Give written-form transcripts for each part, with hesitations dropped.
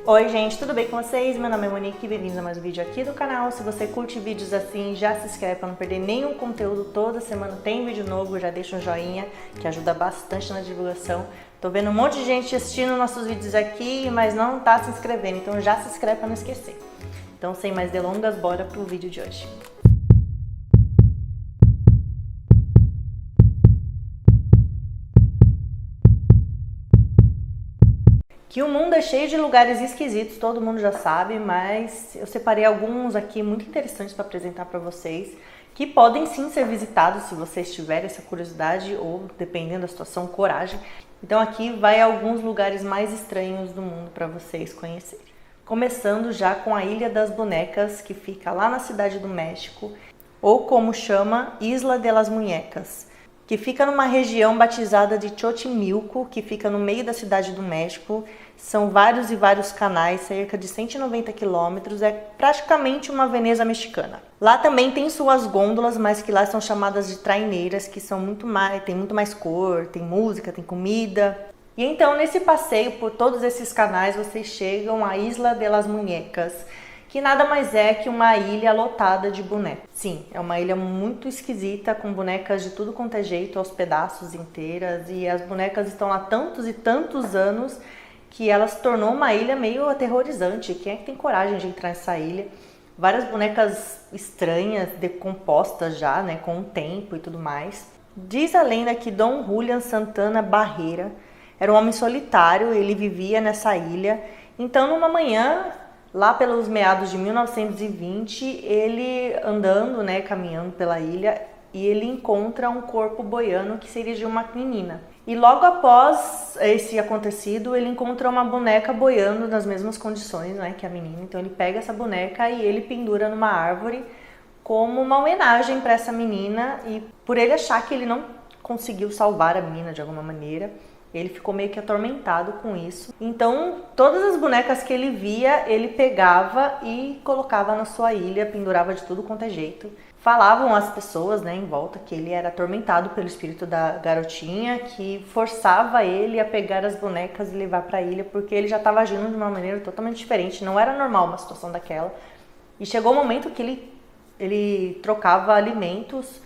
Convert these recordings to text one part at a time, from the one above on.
Oi gente, tudo bem com vocês? Meu nome é Monique, bem-vindos a mais um vídeo aqui do canal. Se você curte vídeos assim, já se inscreve para não perder nenhum conteúdo. Toda semana tem vídeo novo, já deixa um joinha, que ajuda bastante na divulgação. Tô vendo um monte de gente assistindo nossos vídeos aqui, mas não tá se inscrevendo, então já se inscreve para não esquecer. Então, sem mais delongas, bora pro vídeo de hoje. Que o mundo é cheio de lugares esquisitos, todo mundo já sabe, mas eu separei alguns aqui muito interessantes para apresentar para vocês, que podem sim ser visitados se vocês tiverem essa curiosidade ou, dependendo da situação, coragem. Então aqui vai alguns lugares mais estranhos do mundo para vocês conhecerem. Começando já com a Ilha das Bonecas, que fica lá na Cidade do México, ou como chama, Isla de las Muñecas, que fica numa região batizada de Xochimilco, que fica no meio da Cidade do México. São vários e vários canais, cerca de 190 quilômetros, é praticamente uma Veneza mexicana. Lá também tem suas gôndolas, mas que lá são chamadas de traineiras, que são tem muito mais cor, tem música, tem comida. E então, nesse passeio por todos esses canais, vocês chegam à Isla de las Muñecas, que nada mais é que uma ilha lotada de bonecas. Sim, é uma ilha muito esquisita, com bonecas de tudo quanto é jeito, aos pedaços inteiras, e as bonecas estão há tantos e tantos anos que ela se tornou uma ilha meio aterrorizante. Quem é que tem coragem de entrar nessa ilha? Várias bonecas estranhas, decompostas já, né, com o tempo e tudo mais. Diz a lenda que Dom Julián Santana Barrera era um homem solitário, ele vivia nessa ilha. Então, numa manhã, lá pelos meados de 1920, ele andando, né, caminhando pela ilha, e ele encontra um corpo boiando que seria de uma menina. E logo após esse acontecido, ele encontra uma boneca boiando nas mesmas condições, né, que a menina. Então ele pega essa boneca e ele pendura numa árvore como uma homenagem para essa menina, e por ele achar que ele não conseguiu salvar a menina de alguma maneira, ele ficou meio que atormentado com isso. Então, todas as bonecas que ele via, ele pegava e colocava na sua ilha, pendurava de tudo quanto é jeito. Falavam as pessoas, né, em volta, que ele era atormentado pelo espírito da garotinha, que forçava ele a pegar as bonecas e levar para a ilha, porque ele já estava agindo de uma maneira totalmente diferente. Não era normal uma situação daquela. E chegou o momento que ele trocava alimentos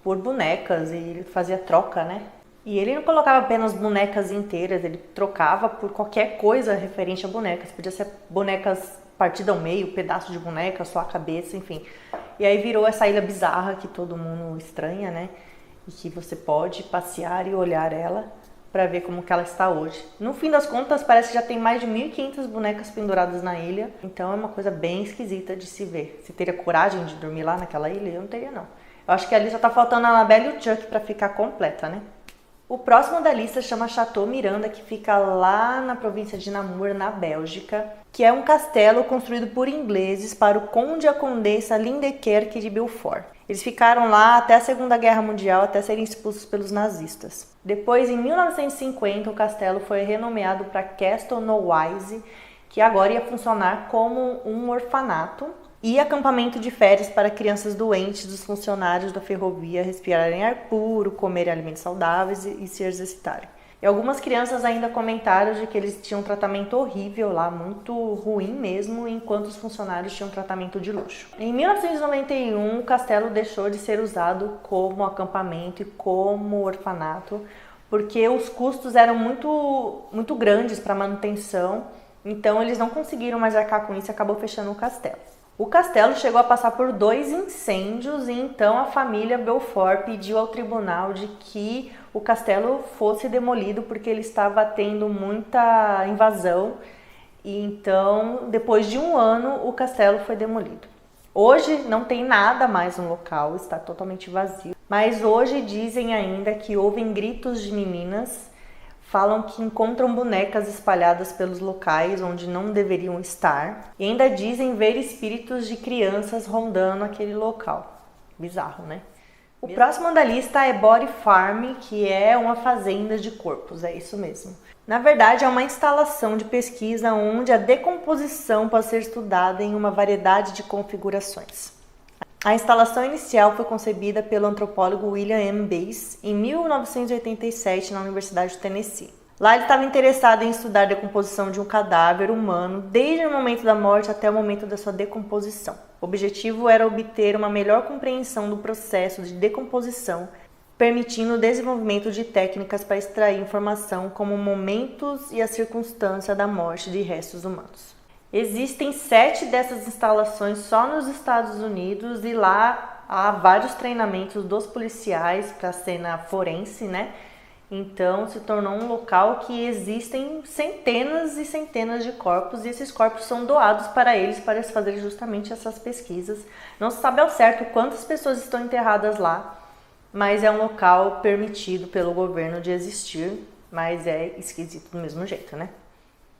por bonecas, e ele fazia troca, né? E ele não colocava apenas bonecas inteiras, ele trocava por qualquer coisa referente a bonecas. Podia ser bonecas partidas ao meio, pedaço de boneca, só a cabeça, enfim. E aí virou essa ilha bizarra que todo mundo estranha, né? E que você pode passear e olhar ela para ver como que ela está hoje. No fim das contas, parece que já tem mais de 1.500 bonecas penduradas na ilha. Então é uma coisa bem esquisita de se ver. Você teria coragem de dormir lá naquela ilha? Eu não teria, não. Eu acho que ali só tá faltando a Annabelle e o Chuck para ficar completa, né? O próximo da lista chama Chateau Miranda, que fica lá na província de Namur, na Bélgica, que é um castelo construído por ingleses para o conde e a condessa Lindekerk de Beaufort. Eles ficaram lá até a Segunda Guerra Mundial, até serem expulsos pelos nazistas. Depois, em 1950, o castelo foi renomeado para Castle Knowise, que agora ia funcionar como um orfanato e acampamento de férias para crianças doentes dos funcionários da ferrovia respirarem ar puro, comerem alimentos saudáveis e se exercitarem. E algumas crianças ainda comentaram de que eles tinham um tratamento horrível lá, muito ruim mesmo, enquanto os funcionários tinham um tratamento de luxo. Em 1991, o castelo deixou de ser usado como acampamento e como orfanato, porque os custos eram muito grandes para manutenção, então eles não conseguiram mais arcar com isso e acabou fechando o castelo. O castelo chegou a passar por 2 incêndios, e então a família Beaufort pediu ao tribunal de que o castelo fosse demolido porque ele estava tendo muita invasão, e então depois de 1 ano o castelo foi demolido. Hoje não tem nada mais no local, está totalmente vazio, mas hoje dizem ainda que ouvem gritos de meninas. Falam que encontram bonecas espalhadas pelos locais onde não deveriam estar. E ainda dizem ver espíritos de crianças rondando aquele local. Bizarro, né? O próximo da lista é Body Farm, que é uma fazenda de corpos, é isso mesmo. Na verdade, é uma instalação de pesquisa onde a decomposição pode ser estudada em uma variedade de configurações. A instalação inicial foi concebida pelo antropólogo William M. Bass em 1987 na Universidade de Tennessee. Lá ele estava interessado em estudar a decomposição de um cadáver humano desde o momento da morte até o momento da sua decomposição. O objetivo era obter uma melhor compreensão do processo de decomposição, permitindo o desenvolvimento de técnicas para extrair informação como momentos e a circunstância da morte de restos humanos. Existem 7 dessas instalações só nos Estados Unidos e lá há vários treinamentos dos policiais para a cena forense, né? Então se tornou um local que existem centenas e centenas de corpos e esses corpos são doados para eles fazerem justamente essas pesquisas. Não se sabe ao certo quantas pessoas estão enterradas lá, mas é um local permitido pelo governo de existir, mas é esquisito do mesmo jeito, né?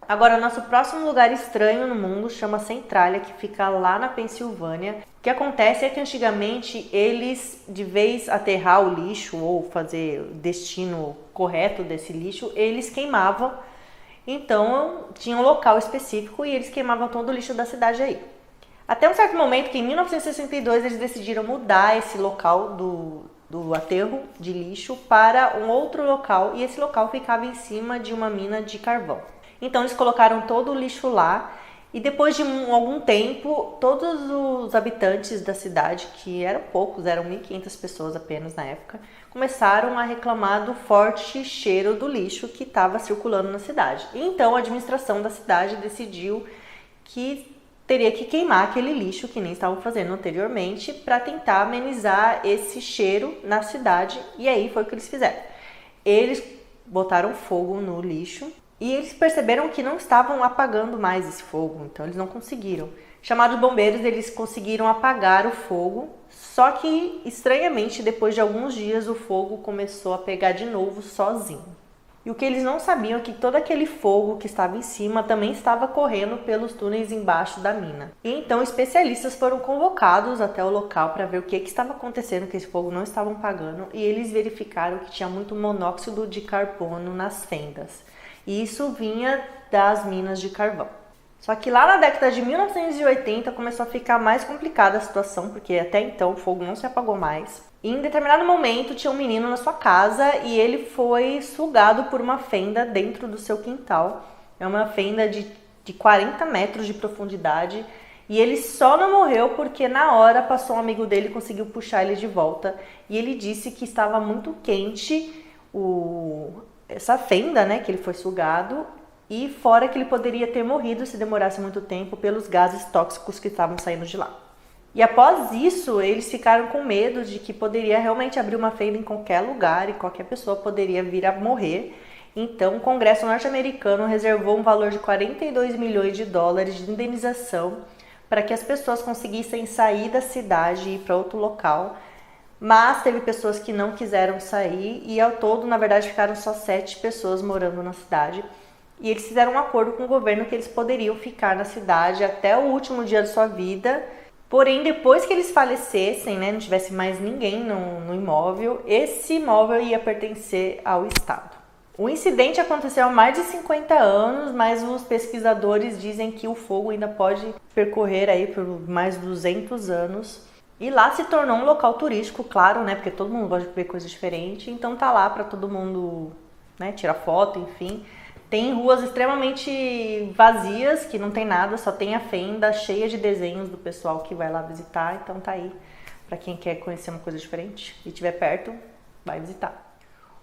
Agora, nosso próximo lugar estranho no mundo chama Centralia, que fica lá na Pensilvânia. O que acontece é que antigamente eles, de vez aterrar o lixo ou fazer o destino correto desse lixo, eles queimavam. Então, tinha um local específico e eles queimavam todo o lixo da cidade aí. Até um certo momento que em 1962 eles decidiram mudar esse local do aterro de lixo para um outro local e esse local ficava em cima de uma mina de carvão. Então eles colocaram todo o lixo lá e depois de algum tempo, todos os habitantes da cidade, que eram poucos, eram 1.500 pessoas apenas na época, começaram a reclamar do forte cheiro do lixo que estava circulando na cidade. Então a administração da cidade decidiu que teria que queimar aquele lixo que nem estavam fazendo anteriormente para tentar amenizar esse cheiro na cidade e aí foi o que eles fizeram. Eles botaram fogo no lixo. E eles perceberam que não estavam apagando mais esse fogo, então eles não conseguiram. Chamados bombeiros, eles conseguiram apagar o fogo, só que, estranhamente, depois de alguns dias, o fogo começou a pegar de novo sozinho. E o que eles não sabiam é que todo aquele fogo que estava em cima também estava correndo pelos túneis embaixo da mina. E então especialistas foram convocados até o local para ver o que estava acontecendo, que esse fogo não estava apagando, e eles verificaram que tinha muito monóxido de carbono nas fendas. E isso vinha das minas de carvão. Só que lá na década de 1980 começou a ficar mais complicada a situação, porque até então o fogo não se apagou mais. E em determinado momento tinha um menino na sua casa e ele foi sugado por uma fenda dentro do seu quintal. É uma fenda de 40 metros de profundidade. E ele só não morreu porque na hora passou um amigo dele e conseguiu puxar ele de volta. E ele disse que estava muito quente essa fenda, né, que ele foi sugado, e fora que ele poderia ter morrido se demorasse muito tempo pelos gases tóxicos que estavam saindo de lá. E após isso, eles ficaram com medo de que poderia realmente abrir uma fenda em qualquer lugar e qualquer pessoa poderia vir a morrer. Então, o Congresso norte-americano reservou um valor de 42 milhões de dólares de indenização para que as pessoas conseguissem sair da cidade e ir para outro local. Mas teve pessoas que não quiseram sair e ao todo, na verdade, ficaram só 7 pessoas morando na cidade. E eles fizeram um acordo com o governo que eles poderiam ficar na cidade até o último dia de sua vida. Porém, depois que eles falecessem, né, não tivesse mais ninguém no imóvel, esse imóvel ia pertencer ao Estado. O incidente aconteceu há mais de 50 anos, mas os pesquisadores dizem que o fogo ainda pode percorrer aí por mais 200 anos. E lá se tornou um local turístico, claro, né? Porque todo mundo gosta de ver coisas diferentes. Então tá lá para todo mundo, né, tirar foto, enfim. Tem ruas extremamente vazias, que não tem nada, só tem a fenda cheia de desenhos do pessoal que vai lá visitar. Então tá aí para quem quer conhecer uma coisa diferente e estiver perto, vai visitar.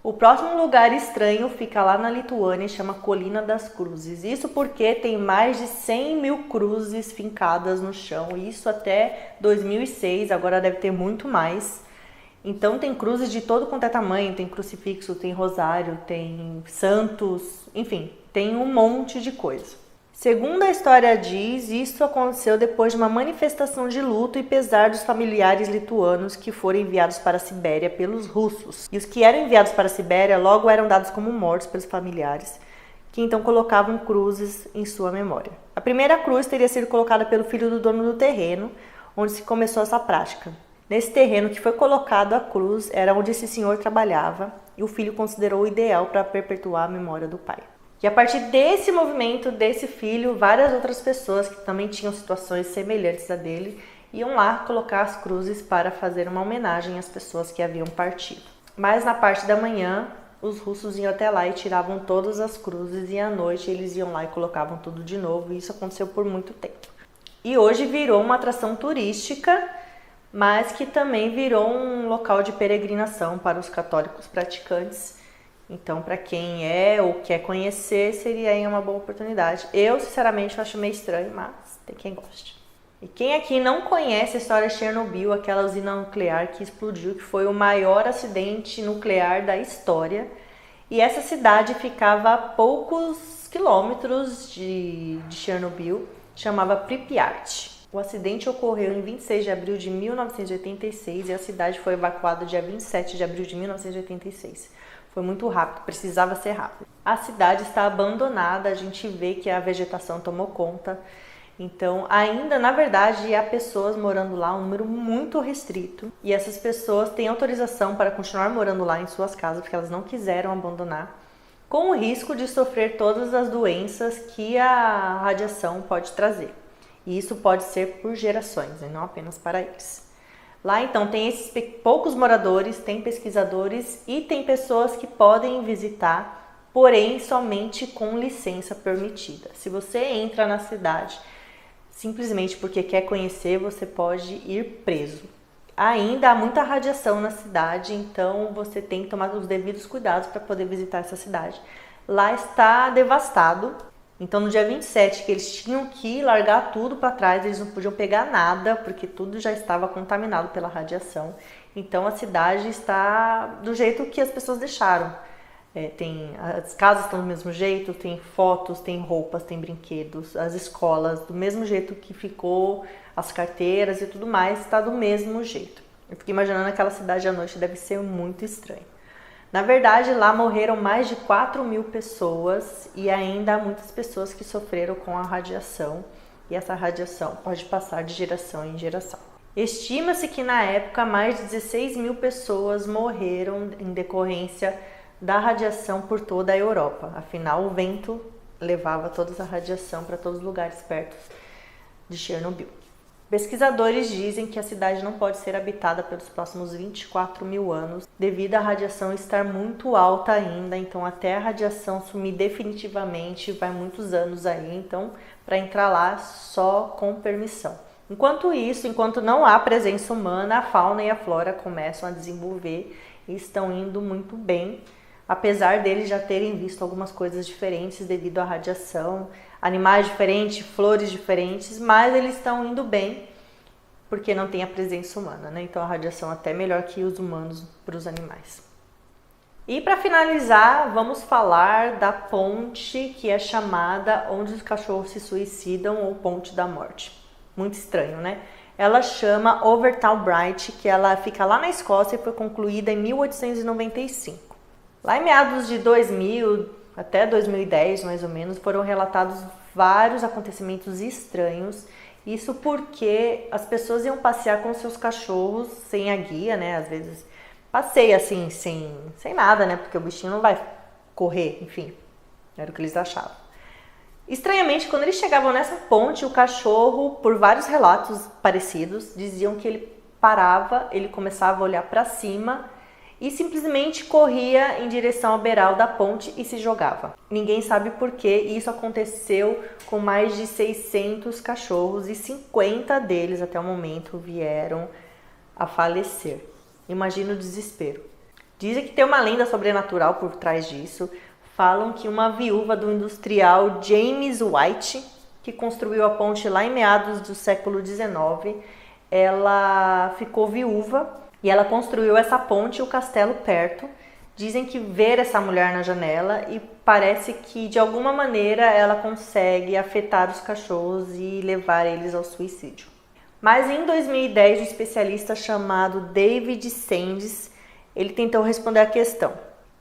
O próximo lugar estranho fica lá na Lituânia e chama Colina das Cruzes. Isso porque tem mais de 100 mil cruzes fincadas no chão. Isso até 2006, agora deve ter muito mais. Então tem cruzes de todo quanto é tamanho. Tem crucifixo, tem rosário, tem santos, enfim, tem um monte de coisa. Segundo a história diz, isso aconteceu depois de uma manifestação de luto e pesar dos familiares lituanos que foram enviados para a Sibéria pelos russos. E os que eram enviados para a Sibéria logo eram dados como mortos pelos familiares, que então colocavam cruzes em sua memória. A primeira cruz teria sido colocada pelo filho do dono do terreno, onde se começou essa prática. Nesse terreno que foi colocado a cruz era onde esse senhor trabalhava e o filho considerou o ideal para perpetuar a memória do pai. E a partir desse movimento, desse filho, várias outras pessoas que também tinham situações semelhantes a dele, iam lá colocar as cruzes para fazer uma homenagem às pessoas que haviam partido. Mas na parte da manhã, os russos iam até lá e tiravam todas as cruzes e à noite eles iam lá e colocavam tudo de novo. E isso aconteceu por muito tempo. E hoje virou uma atração turística, mas que também virou um local de peregrinação para os católicos praticantes. Então, para quem é ou quer conhecer, seria aí uma boa oportunidade. Eu, sinceramente, acho meio estranho, mas tem quem goste. E quem aqui não conhece a história de Chernobyl, aquela usina nuclear que explodiu, que foi o maior acidente nuclear da história. E essa cidade ficava a poucos quilômetros de Chernobyl, chamava Pripyat. O acidente ocorreu em 26 de abril de 1986 e a cidade foi evacuada dia 27 de abril de 1986. Foi muito rápido, precisava ser rápido. A cidade está abandonada, a gente vê que a vegetação tomou conta. Então, ainda, na verdade, há pessoas morando lá, um número muito restrito. E essas pessoas têm autorização para continuar morando lá em suas casas, porque elas não quiseram abandonar, com o risco de sofrer todas as doenças que a radiação pode trazer. E isso pode ser por gerações, e não apenas para eles. Lá, então, tem esses poucos moradores, tem pesquisadores e tem pessoas que podem visitar, porém, somente com licença permitida. Se você entra na cidade simplesmente porque quer conhecer, você pode ir preso. Ainda há muita radiação na cidade, então você tem que tomar os devidos cuidados para poder visitar essa cidade. Lá está devastado, então no dia 27 que eles tinham que largar tudo para trás, eles não podiam pegar nada, porque tudo já estava contaminado pela radiação. Então a cidade está do jeito que as pessoas deixaram. As casas estão do mesmo jeito, tem fotos, tem roupas, tem brinquedos, as escolas do mesmo jeito que ficou, as carteiras e tudo mais, está do mesmo jeito. Eu fiquei imaginando aquela cidade à noite, deve ser muito estranho. Na verdade, lá morreram mais de 4.000 pessoas e ainda há muitas pessoas que sofreram com a radiação e essa radiação pode passar de geração em geração. Estima-se que na época mais de 16.000 pessoas morreram em decorrência da radiação por toda a Europa. Afinal, o vento levava toda essa radiação para todos os lugares perto de Chernobyl. Pesquisadores dizem que a cidade não pode ser habitada pelos próximos 24.000 anos devido à radiação estar muito alta ainda, então até a radiação sumir definitivamente vai muitos anos aí, então para entrar lá só com permissão. Enquanto isso, enquanto não há presença humana, a fauna e a flora começam a desenvolver e estão indo muito bem, apesar deles já terem visto algumas coisas diferentes devido à radiação, animais diferentes, flores diferentes, mas eles estão indo bem porque não tem a presença humana, né? Então a radiação é até melhor que os humanos para os animais. E para finalizar, vamos falar da ponte que é chamada onde os cachorros se suicidam ou Ponte da Morte. Muito estranho, né? Ela chama Overtalbright, que ela fica lá na Escócia e foi concluída em 1895. Lá em meados de 2000 até 2010, mais ou menos, foram relatados vários acontecimentos estranhos. Isso porque as pessoas iam passear com seus cachorros sem a guia, né? Às vezes passeia assim, sem nada, né? Porque o bichinho não vai correr, enfim. Era o que eles achavam. Estranhamente, quando eles chegavam nessa ponte, o cachorro, por vários relatos parecidos, diziam que ele parava, ele começava a olhar para cima e simplesmente corria em direção ao beiral da ponte e se jogava. Ninguém sabe por quê, e isso aconteceu com mais de 600 cachorros e 50 deles até o momento vieram a falecer. Imagina o desespero. Dizem que tem uma lenda sobrenatural por trás disso. Falam que uma viúva do industrial James White, que construiu a ponte lá em meados do século XIX, ela ficou viúva e ela construiu essa ponte e o castelo perto. Dizem que ver essa mulher na janela e parece que de alguma maneira ela consegue afetar os cachorros e levar eles ao suicídio. Mas em 2010, um especialista chamado David Sands, ele tentou responder a questão.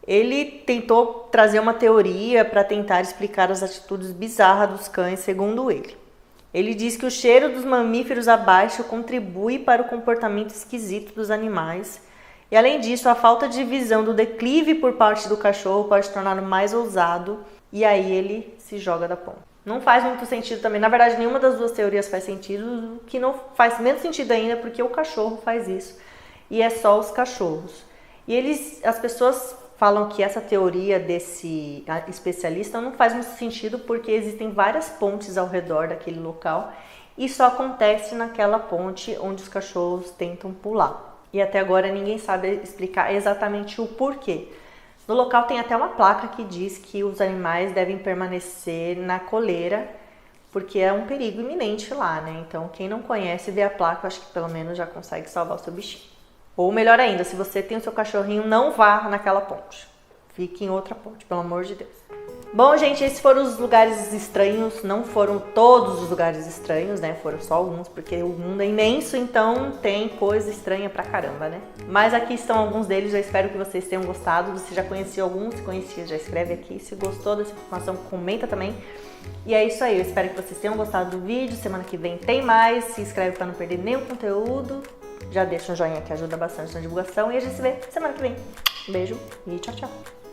Ele tentou trazer uma teoria para tentar explicar as atitudes bizarras dos cães, segundo ele. Ele diz que o cheiro dos mamíferos abaixo contribui para o comportamento esquisito dos animais. E além disso, a falta de visão do declive por parte do cachorro pode torná-lo mais ousado e aí ele se joga da ponte. Não faz muito sentido também. Na verdade, nenhuma das duas teorias faz sentido. O que não faz menos sentido ainda é porque o cachorro faz isso. E é só os cachorros. E as pessoas falam que essa teoria desse especialista não faz muito sentido porque existem várias pontes ao redor daquele local e só acontece naquela ponte onde os cachorros tentam pular. E até agora ninguém sabe explicar exatamente o porquê. No local tem até uma placa que diz que os animais devem permanecer na coleira porque é um perigo iminente lá, né? Então quem não conhece, vê a placa, eu acho que pelo menos já consegue salvar o seu bichinho. Ou melhor ainda, se você tem o seu cachorrinho, não vá naquela ponte. Fique em outra ponte, pelo amor de Deus. Bom, gente, esses foram os lugares estranhos. Não foram todos os lugares estranhos, né? Foram só alguns, porque o mundo é imenso, então tem coisa estranha pra caramba, né? Mas aqui estão alguns deles, eu espero que vocês tenham gostado. Você já conhecia alguns? Se conhecia, já escreve aqui. Se gostou dessa informação, comenta também. E é isso aí, eu espero que vocês tenham gostado do vídeo. Semana que vem tem mais. Se inscreve pra não perder nenhum conteúdo. Já deixa um joinha que ajuda bastante na divulgação e a gente se vê semana que vem. Beijo e tchau, tchau.